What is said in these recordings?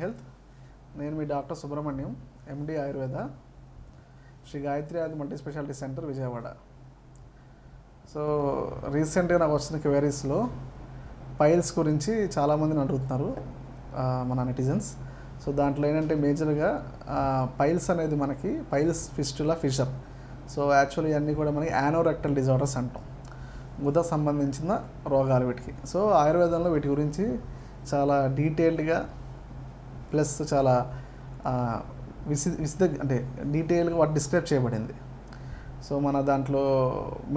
Health. నేను మీ doctor Subrahmanyam, MD Ayurveda, Sri Gayatri Adi multi speciality centre, Vijayawada. So రీసెంట్గా నాకు వచ్చిన క్వైరీస్లో పైల్స్ గురించి చాలామందిని అడుగుతున్నారు మన నెటిజన్స్. సో దాంట్లో ఏంటంటే మేజర్గా పైల్స్ అనేది మనకి piles, fistula, fissure. So actually అన్నీ కూడా మనకి యానోరెక్టల్ డిజార్డర్స్ అంటాం, గుద సంబంధించిన రోగాలు వీటికి. సో ఆయుర్వేదంలో వీటి గురించి చాలా డీటెయిల్డ్గా ప్లస్ చాలా అంటే డీటెయిల్గా వాటి డిస్క్రైబ్ చేయబడింది. సో మన దాంట్లో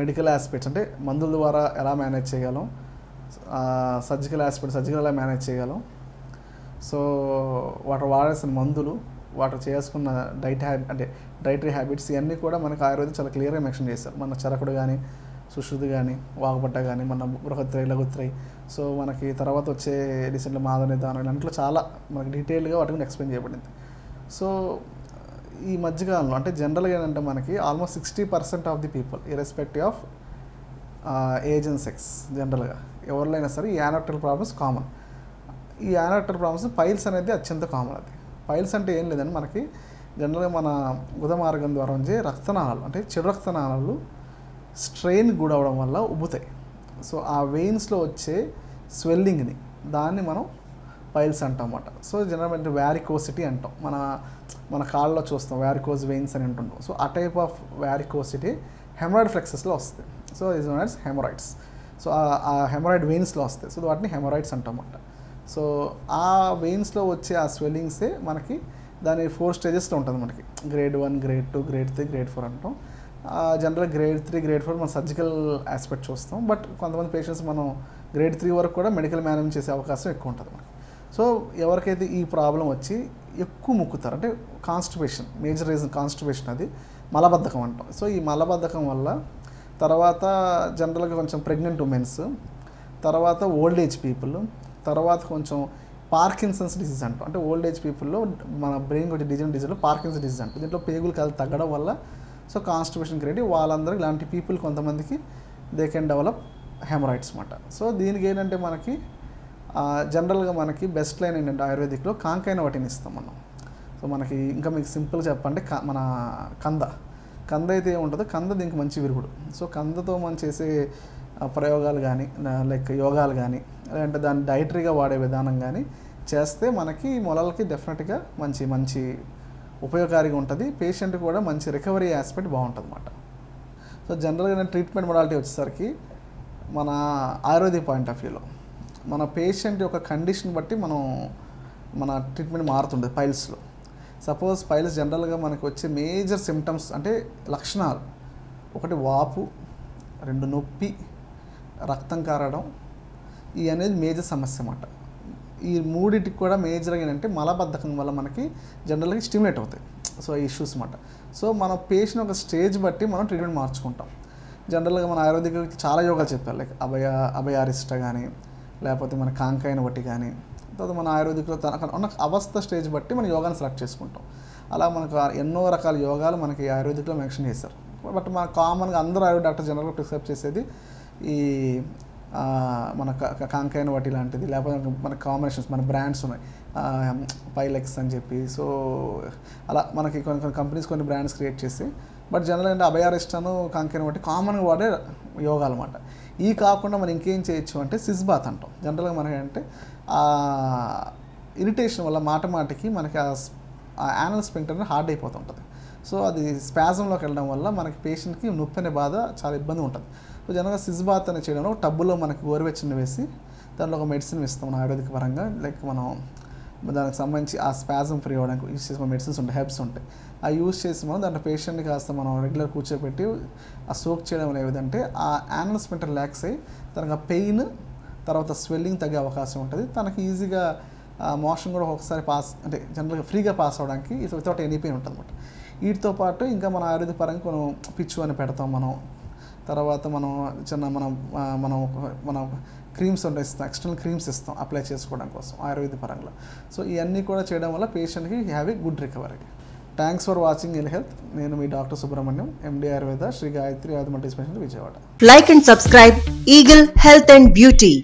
మెడికల్ ఆస్పెక్ట్స్ అంటే మందుల ద్వారా ఎలా మేనేజ్ చేయగలం, సర్జికల్ ఎలా మేనేజ్ చేయగలం, సో వాటి వాడాల్సిన మందులు, వాటి చేసుకున్న డైటరీ హ్యాబిట్స్ ఇవన్నీ కూడా మనకు ఆయుర్వేదం చాలా క్లియర్గా మెన్షన్ చేశారు. మన చరకుడు కానీ, సుశ్రుతి కానీ, వాగ్భట కానీ, మన బృహత్రై, లఘుత్రై, సో మనకి తర్వాత వచ్చే రీసెంట్గా మాధవనిదానం, ఇలాంటిలో చాలా మనకి డీటెయిల్గా వాటి గురించి ఎక్స్ప్లెయిన్ చేయబడింది. సో ఈ మధ్యకాలంలో అంటే జనరల్గా ఏంటంటే మనకి almost 60% of the people irrespective of age and sex, జనరల్గా ఎవరిలో అయినా సరే ఈ యానోరెక్టల్ ప్రాబ్లమ్స్ కామన్. ఈ యానోరెక్టల్ ప్రాబ్లమ్స్ పైల్స్ అనేది అత్యంత కామన్. అది పైల్స్ అంటే ఏం లేదండి, మనకి జనరల్గా మన గుద మార్గం ద్వారా వచ్చే రక్తనాళాలు అంటే చెడు రక్తనాళాలు స్ట్రెయిన్ గురవడం వల్ల ఉబ్బుతాయి. సో ఆ వెయిన్స్లో వచ్చే స్వెల్లింగ్ని దాన్ని మనం పైల్స్ అంటాం అన్నమాట. సో జనరల్ వ్యారికోసిటీ అంటాం, మన కాళ్ళలో చూస్తాం వ్యారికోజ్ వెయిన్స్ అని అంటుంటాం. సో ఆ టైప్ ఆఫ్ వ్యారికోసిటీ హెమరాయిడ్ ఫ్లెక్సెస్లో వస్తాయి. So is known as haemorrhoids. So ఆ హెమరాయిడ్ వెయిన్స్లో వస్తాయి. సో వాటిని హెమరాయిడ్స్ అంటాం అన్నమాట. సో ఆ వెయిన్స్లో వచ్చే ఆ స్వెల్లింగ్సే మనకి దాని 4 స్టేజెస్లో ఉంటుంది. మనకి గ్రేడ్ 1, గ్రేడ్ 2, గ్రేడ్ 3, గ్రేడ్ 4 అంటాం. జనరల్గా గ్రేడ్ 3, గ్రేడ్ 4 మనం సర్జికల్ ఆస్పెక్ట్ చూస్తాం. బట్ కొంతమంది పేషెంట్స్ మనం గ్రేడ్ 3 వరకు కూడా మెడికల్ మేనేజ్ చేసే అవకాశం ఎక్కువ ఉంటుంది మనకి. సో ఎవరికైతే ఈ ప్రాబ్లం వచ్చి ఎక్కువ ముక్కుతారు అంటే కాన్స్టిపేషన్, మేజర్ రీజన్ కాన్స్టిపేషన్, అది మలబద్ధకం అంటాం. సో ఈ మలబద్ధకం వల్ల తర్వాత జనరల్గా కొంచెం ప్రెగ్నెంట్ ఉమెన్స్, తర్వాత ఓల్డ్ ఏజ్ పీపుల్, తర్వాత కొంచెం పార్కిన్సన్స్ డిసీజ్ అంటాం. అంటే ఓల్డ్ ఏజ్ పీపుల్లో మన బ్రెయిన్ వచ్చే డిజీజ్లో పార్కిన్సన్ డిసీజ్ అంటాం. దీంట్లో పేగులు తగ్గడం వల్ల సో కాన్స్టిపేషన్ క్రియేట్ వాళ్ళందరికీ ఇలాంటి పీపుల్ కొంతమందికి దే కెన్ డెవలప్ హెమరాయిడ్స్ అన్నమాట. సో దీనికి ఏంటంటే మనకి జనరల్గా మనకి బెస్ట్ లైన్ ఏంటంటే ఆయుర్వేదిక్లో కాంకైన వాటిని ఇస్తాం మనం. సో మనకి ఇంకా మీకు సింపుల్గా చెప్పంటే మన కంద అయితే ఏముంటుందో కంద దీనికి మంచి విరుగుడు. సో కందతో మనం చేసే ప్రయోగాలు కానీ లైక్ యోగాలు కానీ లేదంటే దాన్ని డైటరీగా వాడే విధానం కానీ చేస్తే మనకి మొలలకి డెఫినెట్గా మంచి ఉపయోగకారిగా ఉంటుంది. పేషెంట్ కూడా మంచి రికవరీ ఆస్పెక్ట్ బాగుంటుంది అన్నమాట. సో జనరల్గా ట్రీట్మెంట్ మొడాలిటీ వచ్చేసరికి మన ఆయుర్వేదిక్ పాయింట్ ఆఫ్ వ్యూలో మన పేషెంట్ యొక్క కండిషన్ బట్టి మన ట్రీట్మెంట్ మారుతుంటుంది. పైల్స్లో సపోజ్ పైల్స్ జనరల్గా మనకు వచ్చే మేజర్ సిమ్టమ్స్ అంటే లక్షణాలు, 1 వాపు, 2 నొప్పి, రక్తం కారడం, ఈ అనేది మేజర్ సమస్య అన్నమాట. ఈ మూడింటికి కూడా మేజర్గా ఏంటంటే మలబద్ధకం వల్ల మనకి జనరల్గా స్టిమ్యులేట్ అవుతాయి. సో ఈ ఇష్యూస్ అన్నమాట. సో మన పేషెంట్ ఒక స్టేజ్ బట్టి మనం ట్రీట్మెంట్ మార్చుకుంటాం. జనరల్గా మన ఆయుర్వేదిక్ చాలా యోగాలు చెప్పారు, లైక్ అభయారిష్ట కానీ లేకపోతే మన కాంకైన బట్టి కానీ, తర్వాత మన ఆయుర్వేదిక్లో ఉన్న అవస్థ స్టేజ్ బట్టి మన యోగాన్ని సెలెక్ట్ చేసుకుంటాం. అలా మనకు ఎన్నో రకాల యోగాలు మనకి ఆయుర్వేదిక్లో మెన్షన్ చేశారు. బట్ మన కామన్గా అందరూ ఆయుర్వేద డాక్టర్ జనరల్గా ప్రిస్క్రైబ్ చేసేది ఈ మన కాంకైన వాటి లాంటిది, లేకపోతే మన కాంబినేషన్స్, మన బ్రాండ్స్ ఉన్నాయి, పైలెక్స్ అని చెప్పి. సో అలా మనకి కొన్ని కంపెనీస్ కొన్ని బ్రాండ్స్ క్రియేట్ చేసి, బట్ జనరల్ అంటే అభయారిష్టను కాంకైన వాటి కామన్గా వాడే యోగాలు అన్నమాట. ఈ కాకుండా మనం ఇంకేం చేయొచ్చు అంటే సిస్బాత్ అంటాం. జనరల్గా మనకి అంటే ఇరిటేషన్ వల్ల మాటికి మనకి ఆ యానల్ స్ఫింక్టర్ హార్డ్ అయిపోతుంటుంది. సో అది స్పాజంలోకి వెళ్ళడం వల్ల మనకి పేషెంట్కి నొప్పి అనే బాధ చాలా ఇబ్బంది ఉంటుంది. సో జనరల్గా సిస్బాత్ అని చేయడంలో టబ్బులో మనకి గోరువెచ్చని వేసి దాంట్లో ఒక మెడిసిన్ ఇస్తాం మన ఆయుర్వేదిక పరంగా. లైక్ మనం దానికి సంబంధించి ఆ స్పాజం ఫ్రీ అవ్వడానికి యూజ్ చేసిన మెడిసిన్స్ ఉంటాయి, హెర్బ్స్ ఉంటాయి. ఆ యూజ్ చేసి మనం దాంట్లో పేషెంట్ని కాస్త మనం రెగ్యులర్ కూర్చోబెట్టి ఆ సోక్ చేయడం వల్ల ఏదంటే ఆ యానల్ స్ఫింక్టర్ రిలాక్స్ అయ్యి తనకు ఆ పెయిన్ తర్వాత స్వెల్లింగ్ తగ్గే అవకాశం ఉంటుంది. తనకి ఈజీగా మోషన్ కూడా ఒకసారి పాస్ అంటే జనరల్గా ఫ్రీగా పాస్ అవ్వడానికి వితౌట్ ఎనీ పెయిన్ ఉంటుంది అన్నమాట. వీటితో పాటు ఇంకా మన ఆయుర్వేదిక పరంగా మనం పిచ్చు అని పెడతాం. తర్వాత మనం క్రీమ్స్ ఉంటాయి, ఇస్తాం, ఎక్స్టర్నల్ క్రీమ్స్ ఇస్తాం అప్లై చేసుకోవడం కోసం ఆయుర్వేద పరంగా. సో ఇవన్నీ కూడా చేయడం వల్ల పేషెంట్కి have a good recovery. Thanks for watching ill health. నేను మీ doctor Subrahmanyam, MD Ayurveda, Sri Gayatri Adi multi speciality, Vijayawada. Like and subscribe Eagle Health and Beauty.